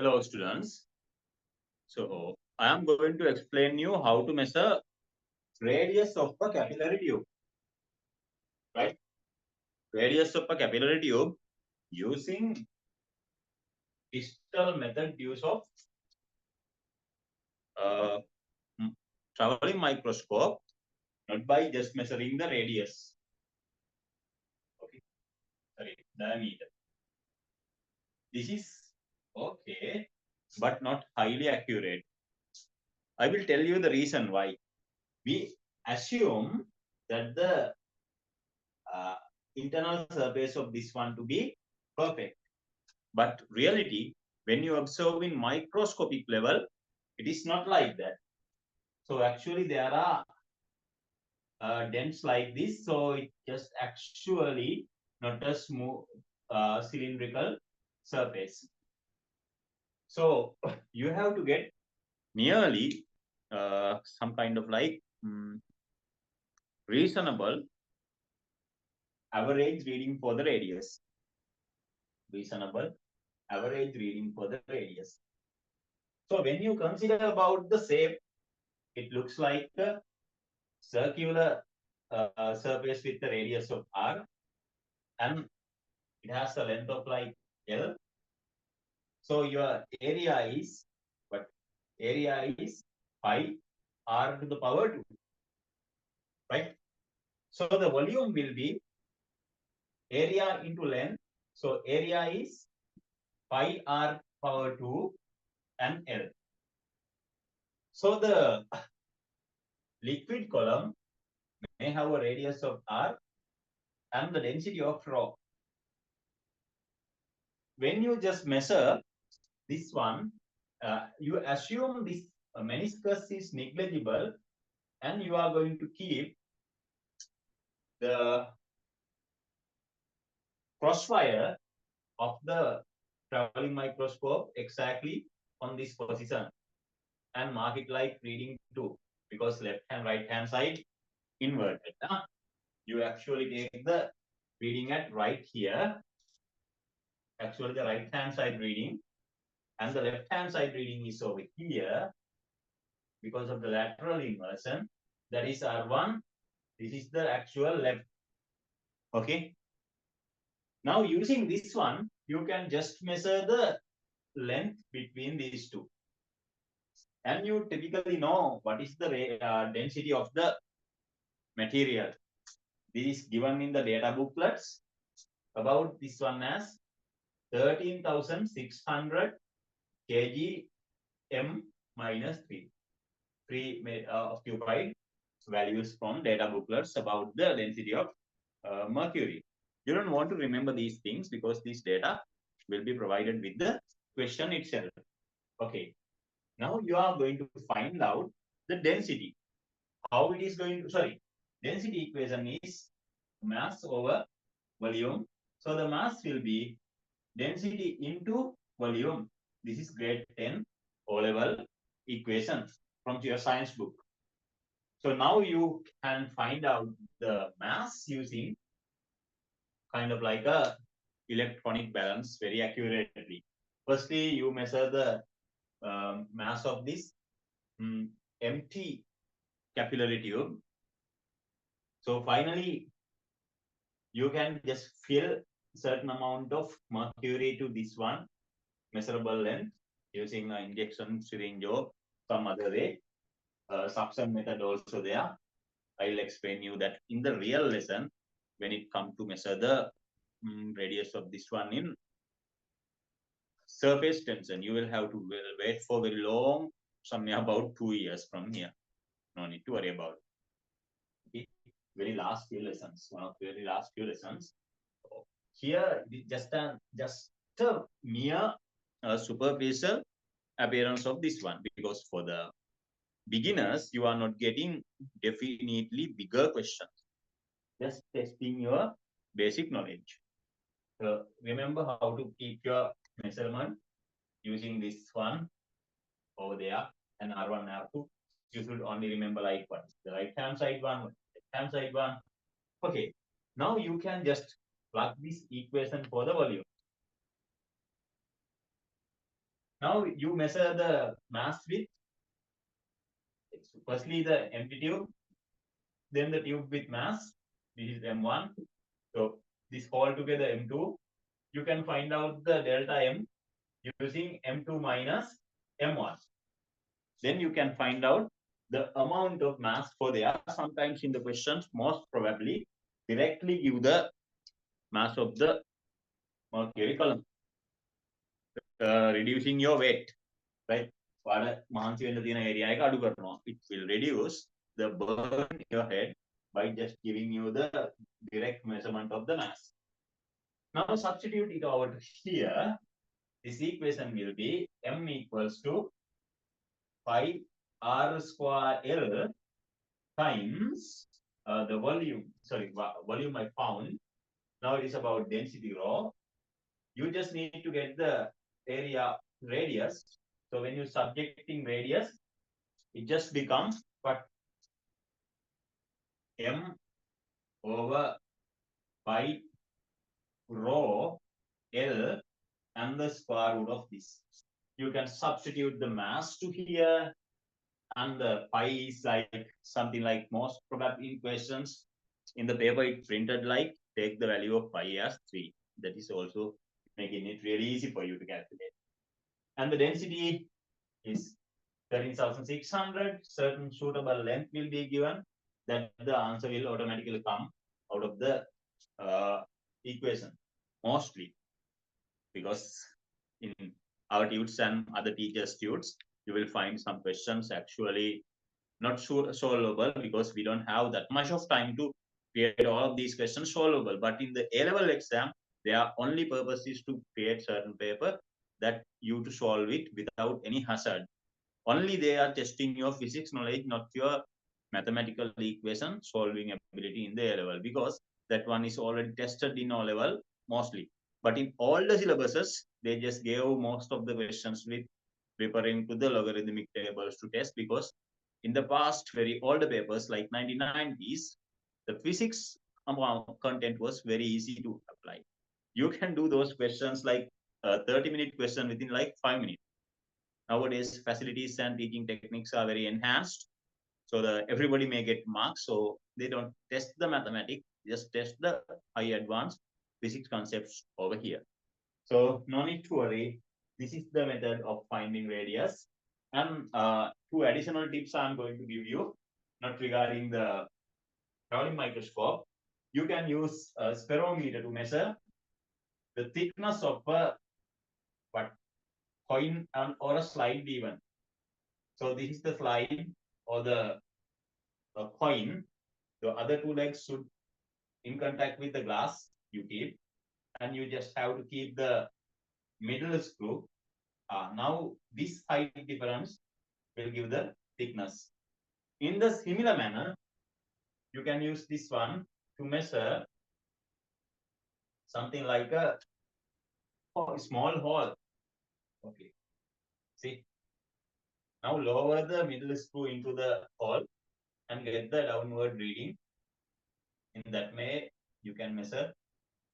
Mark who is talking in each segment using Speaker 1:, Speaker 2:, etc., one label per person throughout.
Speaker 1: Hello students. So I am going to explain you how to measure radius of a capillary tube. Right? Radius of a capillary tube using digital method use of uh, traveling microscope, not by just measuring the radius. Okay. Sorry, diameter. This is okay, but not highly accurate. I will tell you the reason why. We assume that the internal surface of this one to be perfect. But reality, when you observe in microscopic level, it is not like that. So actually there are dents like this. So it just actually not a smooth cylindrical surface. So you have to get nearly some kind of like reasonable average reading for the radius. Reasonable average reading for the radius. So when you consider about the shape, it looks like a circular surface with the radius of r, and it has a length of like L. So your area is what? Area is pi r to the power 2, right? So the volume will be area into length. So area is pi r power 2 and L. So the liquid column may have a radius of r and the density of rho. When you just measure this one, you assume this meniscus is negligible, and you are going to keep the crosswire of the traveling microscope exactly on this position and mark it like reading 2, because left and right hand side inverted. You actually take the reading at right here, actually the right hand side reading, and the left hand side reading is over here because of the lateral inversion. That is R1. This is the actual left. Okay. Now using this one, you can just measure the length between these two. And you typically know what is the density of the material. This is given in the data booklets about this one as 13,600 kg m minus 3. Occupied values from data booklets about the density of mercury. You don't want to remember these things because this data will be provided with the question itself. Okay. Now you are going to find out the density. How it is going to, sorry, density equation is mass over volume. So the mass will be density into volume. This is grade 10 O-level equation from your science book. So now you can find out the mass using kind of like a electronic balance very accurately. Firstly, you measure the mass of this empty capillary tube. So finally, you can just fill certain amount of mercury to this one measurable length using an injection syringe or some other way. Suction method also there. I'll explain you that in the real lesson when it comes to measure the radius of this one in surface tension. You will have to wait for very long, somewhere about 2 years from here. No need to worry about it. Okay. Very last few lessons, one of the very last few lessons. Here, just a mere superficial appearance of this one, because for the beginners, you are not getting definitely bigger questions. Just testing your basic knowledge. So remember how to keep your measurement using this one over there and R1, R2. You should only remember like what is the right hand side one, left hand side one. Okay, now you can just plug this equation for the volume. Now you measure the mass with firstly the empty tube, then the tube with mass. This is M1. So this whole together M2. You can find out the delta M using M2 minus M1. Then you can find out the amount of mass for there. Sometimes in the questions, most probably directly give the mass of the mercury column, reducing your weight, right? It will reduce the burn in your head by just giving you the direct measurement of the mass. Now substitute it over here. This equation will be M equals to 5 R square L times the volume, volume I found. Now it is about density rho. You just need to get the area radius. So when you're subjecting radius, it just becomes what M over pi rho L and the square root of this. You can substitute the mass to here, and the pi is like something like most probably in questions in the paper it printed like take the value of pi as 3. That is also making it really easy for you to calculate. And the density is 13,600. Certain suitable length will be given. Then the answer will automatically come out of the equation, mostly because in our tudes and other teachers' tudes, you will find some questions actually not solvable because we don't have that much of time to create all of these questions solvable. But in the A-level exam, their only purpose is to create certain paper that you to solve it without any hazard. Only they are testing your physics knowledge, not your mathematical equation solving ability in the A-level, because that one is already tested in O-level mostly. But in all the syllabuses, they just gave most of the questions with referring to the logarithmic tables to test, because in the past, very older papers like 1990s, the physics content was very easy to apply. You can do those questions like a 30-minute question within like 5 minutes. Nowadays, facilities and teaching techniques are very enhanced, so the everybody may get marks. So they don't test the mathematics, just test the high advanced physics concepts over here. So no need to worry. This is the method of finding radius. And two additional tips I'm going to give you, not regarding the traveling microscope. You can use a spherometer to measure the thickness of a coin or a slide even. So this is the slide or the coin. The other two legs should in contact with the glass you keep, and you just have to keep the middle screw. Now this height difference will give the thickness. In the similar manner, you can use this one to measure something like a small hole. Okay, see. Now lower the middle screw into the hole and get the downward reading. In that way, you can measure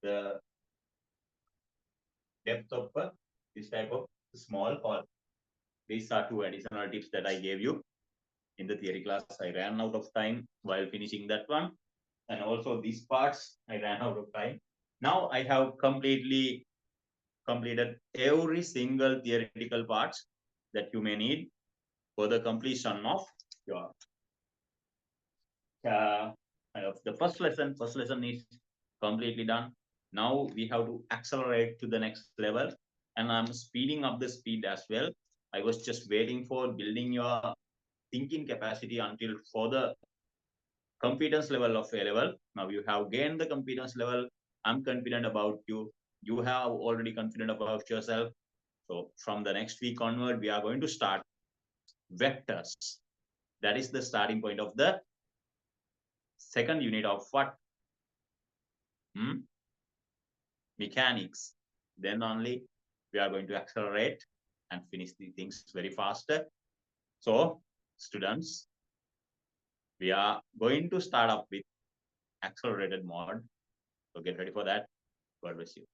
Speaker 1: the depth of this type of small hole. These are two additional tips that I gave you in the theory class. I ran out of time while finishing that one. And also these parts, I ran out of time. Now I have completed every single theoretical parts that you may need for the completion of your the first lesson. First lesson is completely done. Now we have to accelerate to the next level, and I'm speeding up the speed as well. I was just waiting for building your thinking capacity until for the competence level of A level. Now you have gained the competence level. I'm confident about you. You have already confident about yourself. So from the next week onward, we are going to start vectors. That is the starting point of the second unit of what? Mechanics. Then only we are going to accelerate and finish the things very faster. So students, we are going to start up with accelerated mode. So get ready for that. God bless you.